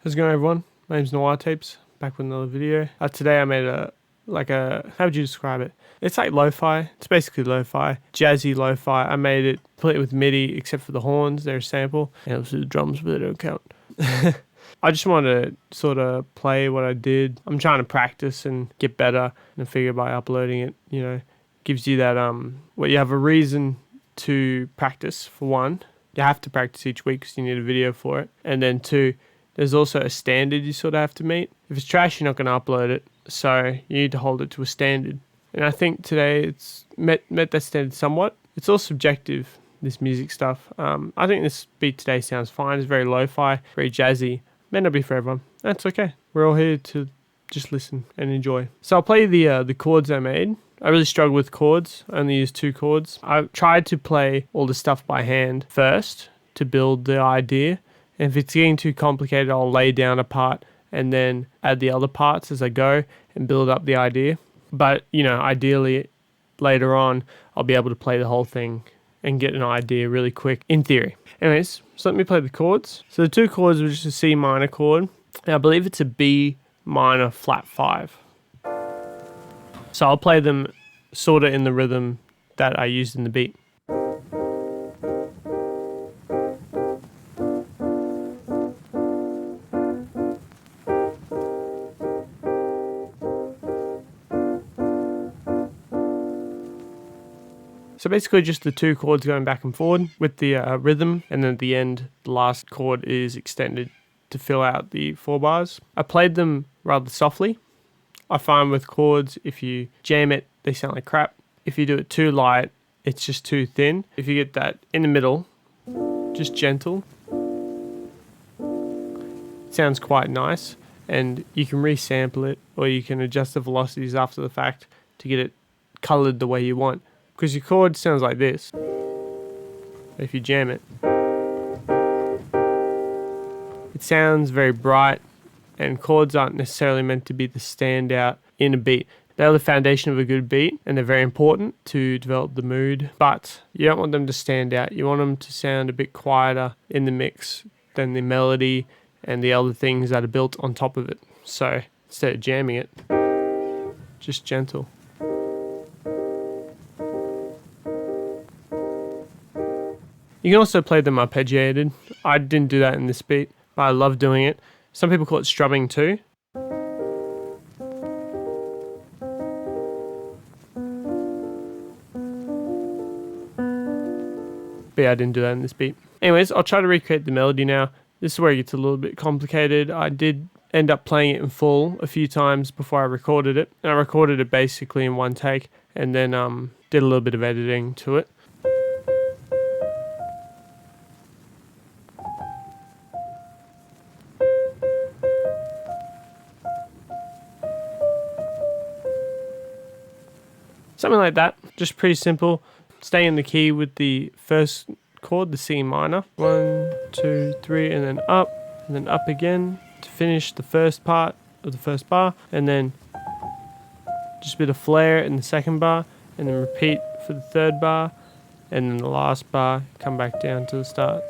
How's it going, everyone? My name's Noir, back with another video. Today I made a how would you describe it? It's like lo-fi. It's basically lo-fi, jazzy lo-fi. I made it, play it with Midi, except for the horns. They're a sample, and obviously the drums, but they don't count. I just want to sort of play what I did. I'm trying to practice and get better, and I figure by uploading it, gives you that you have a reason to practice. For one, you have to practice each week because you need a video for it, and then two, there's also a standard you sort of have to meet. If it's trash, you're not going to upload it, so you need to hold it to a standard. And I think today it's met that standard somewhat. It's all subjective, this music stuff. I think this beat today sounds fine. It's very lo-fi, very jazzy. May not be for everyone. That's okay. We're all here to just listen and enjoy. So I'll play the chords I made. I really struggle with chords. I only use 2 chords. I tried to play all the stuff by hand first to build the idea. And if it's getting too complicated, I'll lay down a part and then add the other parts as I go and build up the idea. But, ideally later on, I'll be able to play the whole thing and get an idea really quick in theory. Anyways, so let me play the chords. So the 2 chords were just a C minor chord. And I believe it's a B minor flat 5. So I'll play them sort of in the rhythm that I used in the beat. So basically just the 2 chords going back and forward with the rhythm, and then at the end, the last chord is extended to fill out the 4 bars. I played them rather softly. I find with chords, if you jam it, they sound like crap. If you do it too light, it's just too thin. If you get that in the middle, just gentle, it sounds quite nice, and you can resample it, or you can adjust the velocities after the fact to get it colored the way you want. Because your chord sounds like this. If you jam it, it sounds very bright, and chords aren't necessarily meant to be the standout in a beat. They're the foundation of a good beat, and they're very important to develop the mood, but you don't want them to stand out. You want them to sound a bit quieter in the mix than the melody and the other things that are built on top of it. So instead of jamming it, just gentle. You can also play them arpeggiated. I didn't do that in this beat, but I love doing it. Some people call it strumming too. But yeah, I didn't do that in this beat. Anyways, I'll try to recreate the melody now. This is where it gets a little bit complicated. I did end up playing it in full a few times before I recorded it. And I recorded it basically in one take, and then did a little bit of editing to it. Something like that, just pretty simple. Stay in the key with the first chord, the C minor. 1, 2, 3, and then up again to finish the first part of the first bar, and then just a bit of flair in the second bar, and then repeat for the third bar, and then the last bar, come back down to the start.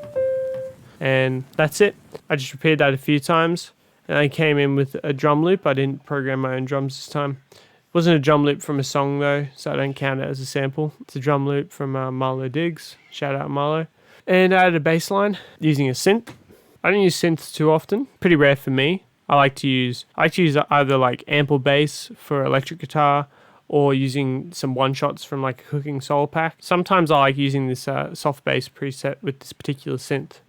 And that's it. I just repeated that a few times, and I came in with a drum loop. I didn't program my own drums this time. It wasn't a drum loop from a song though, so I don't count it as a sample. It's a drum loop from Marlo Diggs. Shout out Marlo. And I added a bass line using a synth. I don't use synths too often. Pretty rare for me. I like to use either like ample bass for electric guitar, or using some one-shots from like a cooking soul pack. Sometimes I like using this soft bass preset with this particular synth.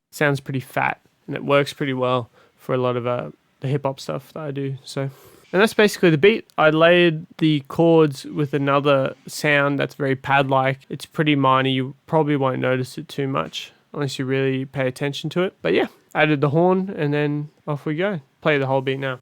Sounds pretty fat, and it works pretty well for a lot of the hip-hop stuff that I do. So, and that's basically the beat. I layered the chords with another sound that's very pad-like. It's pretty minor. You probably won't notice it too much unless you really pay attention to it. But yeah, added the horn, and then off we go. Play the whole beat now.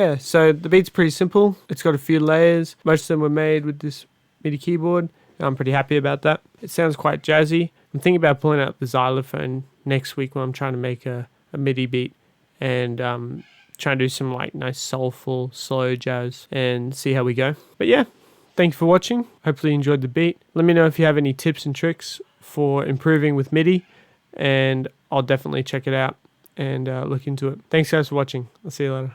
yeah, so the beat's pretty simple. It's got a few layers. Most of them were made with this MIDI keyboard, and I'm pretty happy about that. It sounds quite jazzy. I'm thinking about pulling out the xylophone next week when I'm trying to make a MIDI beat and try and do some like nice soulful slow jazz and see how we go. But yeah, thank you for watching. Hopefully you enjoyed the beat. Let me know if you have any tips and tricks for improving with MIDI, and I'll definitely check it out and look into it. Thanks guys for watching. I'll see you later.